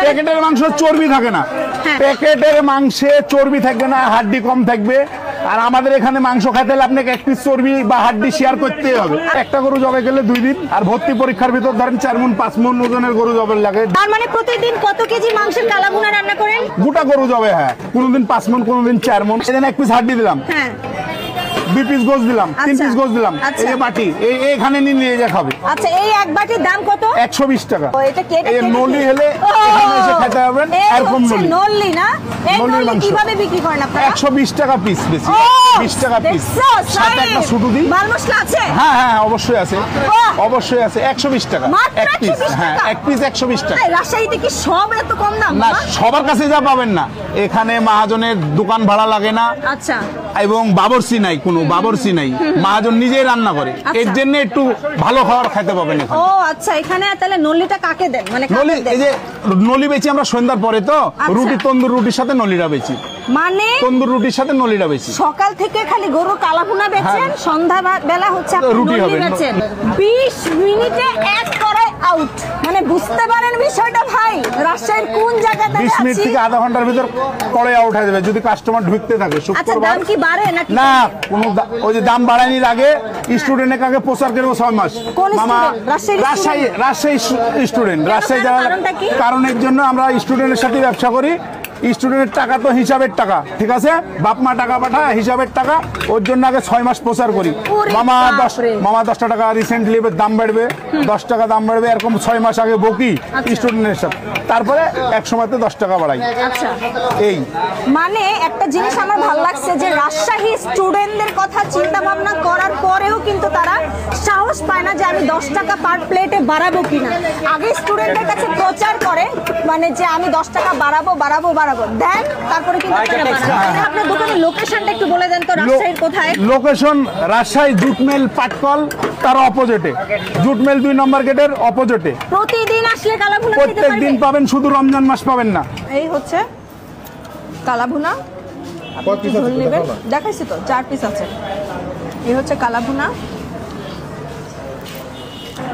প্যাকেটের মাংস চর্বি থাকে না, প্যাকেটের মাংসে চর্বি থাকবে না, হাড্ডি কম থাকবে। আর আমাদের এখানে মাংস খাইতে হলে আপনাকে এক পিস চর্বি বা হাড্ডি শেয়ার করতেই হবে। একটা গরু জবাই গেলে 2 দিন, আর ভর্তি পরীক্ষার ভিতর ধরেন 4 মণ 5 মণ ওজনের গরু জবাই লাগে। তার মানে প্রতিদিন কত কেজি মাংসের কালাভুনা রান্না করেন? গোটা গরু জবাই, হ্যাঁ, কোনদিন 5 মণ, কোনদিন 4 মণ। এদিন এক পিস হাড্ডি দিলাম, হ্যাঁ, 2 পিস গোশ দিলাম, 3 পিস গোশ দিলাম। এই যে বাটি, এইখানে নিয়ে যা খাবে। আচ্ছা, এই এক বাটির দাম কত? 120 টাকা। এটা কেটে এই নলি হলে এখানে এসে খেতে পারবেন। এরকম নলি, নলি না, এই নলি কিভাবে বিক্রি করেন আপনারা? 120 টাকা পিস, বেশি 20 টাকা পিস। সাথে একটা শুটু দিই। মাল মশলা আছে? হ্যাঁ হ্যাঁ, অবশ্যই আছে, অবশ্যই আছে। 120 টাকা এক পিস। হ্যাঁ, এক পিস 120 টাকা। রাজশাহীতে কি সব এত কম দাম? না, সবার কাছে যা পাবেন না। এখানে মহাজনের দোকান ভাড়া লাগে না। আচ্ছা। এবং বাবরসি নাই, কোনো বাবরসি নাই, মহাজন নিজেই রান্না করে। এর জন্য একটু ভালো খাবার খেতে পাবেন এখানে। ও আচ্ছা, এখানে তাহলে নলিটা কাকে দেন? মানে নলি, এই যে নলি বেচি আমরা সন্ধ্যার পরে, তো রুটি, তন্দুর রুটির সাথে নলিটা বেচি। মানে তন্দুর রুটির সাথে নলিটা বেচি। সকাল থেকে খালি গরু কালাভুনা বেচেন, সন্ধ্যা বেলা হচ্ছে রুটি হবে। 20 মিনিটে এক করে আউট। মানে বুঝতে পারেন বিষয়টা ভাই, রাজশাহীর কোন জায়গাতে আছি? 20 মিনিট থেকে আধা ঘন্টার ভিতর করে আউট হয়ে যাবে যদি কাস্টমার ঢুকতে থাকে। আচ্ছা, দাম কি বাড়ে নাকি? না, কোনো ওই যে দাম বাড়ায়নি। আগে স্টুডেন্টের কাছে প্রচার করবো 6 মাস। মামা রাজশাহী স্টুডেন্ট, রাজশাহী যারা, কারণের জন্য আমরা স্টুডেন্টের সাথে ব্যবসা করি। স্টুডেন্টের টাকা তো হিসাবের টাকা, ঠিক আছে, বাপ মা টাকা পাঠায় হিসাবের টাকা, ওর জন্য আগে 6 মাস প্রচার করি। মামা 10টা টাকা রিসেন্টলি দাম বাড়বে, 10 টাকা দাম বাড়বে, এরকম 6 মাস আগে বকি স্টুডেন্টের সাথে, তারপরে এক সময়তে 10 টাকা বাড়াই। আচ্ছা, এই মানে একটা জিনিস আমার ভালো লাগছে যে রাজশাহী স্টুডেন্টদের কথা চিন্তা ভাবনা করার পরেও কিন্তু তারা সাহস পায় না যে আমি 10 টাকা পার প্লেটে বাড়াবো কিনা। আগে স্টুডেন্টদের কাছে প্রচার করে, মানে যে আমি 10 টাকা বাড়াবো দেন, তারপরে কিন্তু আপনার দোকানের লোকেশনটা একটু বলে দেন তো। রাজশাহীর কোথায়? লোকেশন রাজশাহী জুটমেল পাটকল, তার অপোজিটে, জুটমেল 2 নম্বর গেটের অপোজিটে। প্রতিদিন আসলে কালাভুনা খেতে পারবে? প্রত্যেকদিন পাবেন, শুধু রমজান মাস পাবেন না। এই হচ্ছে কালাভুনা, দেখাইছি তো 4 পিস আছে। এই হচ্ছে কালাভুনা,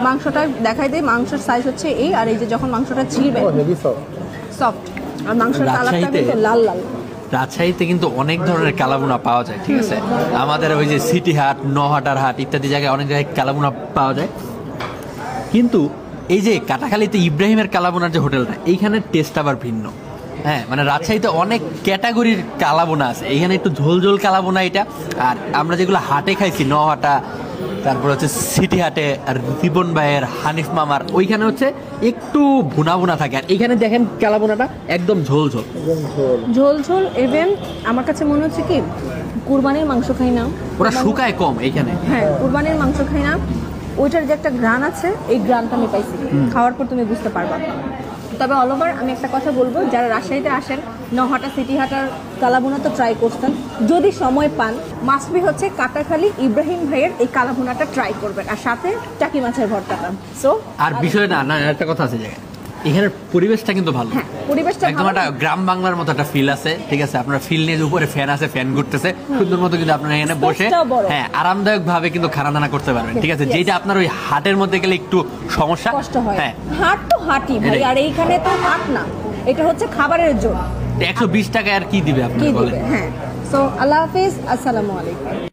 মাংসটা দেখাই দিই। মাংসের সাইজ হচ্ছে এই, আর এই যে যখন মাংসটা ছিলবে সফট, আর মাংসের কালারটা কিন্তু লাল লাল। রাজশাহীতে কিন্তু অনেক ধরনের কালাভুনা পাওয়া যায়, ঠিক আছে। আমাদের ওই যে সিটি হাট, নহাটার হাট ইত্যাদি জায়গায় অনেক জায়গায় কালাভুনা পাওয়া যায়, কিন্তু এই যে কাটাখালীতে ইব্রাহিমের কালাভুনার যে হোটেলটা, এইখানের টেস্ট আবার ভিন্ন। হ্যাঁ, মানে রাজশাহীতে অনেক ক্যাটাগরির কালাভুনা আছে, এইখানে একটু ঝোল ঝোল কালাভুনা এটা। আর আমরা যেগুলো হাটে খাইছি, নহাটা, তারপর হচ্ছে সিটি হাটে, আর রিপন ভাইয়ের, হানিফ মামার, ওইখানে হচ্ছে একটু ভুনা ভুনা থাকে। আর এইখানে দেখেন কালাভুনাটা একদম ঝোল ঝোল ঝোল ঝোল। ইভেন আমার কাছে মনে হচ্ছে কি কুরবানির মাংস খাই না, ওরা শুকায় কম এইখানে। হ্যাঁ, কুরবানির মাংস খাই না, ওইটার যে একটা গ্রান আছে, এই গ্রানটা আমি পাইছি। খাওয়ার পর তুমি বুঝতে পারবা। তবে অল ওভার আমি একটা কথা বলবো, যারা রাজশাহীতে আসেন, নহাটা, সিটি হাটার কালাভুনা তো ট্রাই করতেন, যদি সময় পান মাস্ট বি হচ্ছে কাটাখালী ইব্রাহিম ভাইয়ের এই কালাভুনাটা ট্রাই করবেন, আর সাথে টাকি মাছের ভর্তাটা। সো আর বিষয় না একটা কথা আছে জায়গায়, এখানের পরিবেশটা কিন্তু ভালো। পরিবেশটা একদম একটা গ্রাম বাংলার মতো একটা ফিল আছে, ঠিক আছে। আপনার ফিল নিয়ে উপরে ফ্যান আছে, ফ্যান ঘুরতেছে সুন্দর মতো, কিন্তু আপনারা এখানে বসে হ্যাঁ আরামদায়ক ভাবে কিন্তু খানা দানা করতে পারবেন, ঠিক আছে। যেটা আপনার ওই হাটের মধ্যে গেলে একটু সমস্যা, কষ্ট হয়। হ্যাঁ, হাট তো হাটই ভাই, আর এইখানে তো হাট না, এটা হচ্ছে খাবারের জন্য। 120 টাকা আর কি দিবে আপনি বলেন? হ্যাঁ। সো আল্লাহ হাফিজ, আসসালামু আলাইকুম।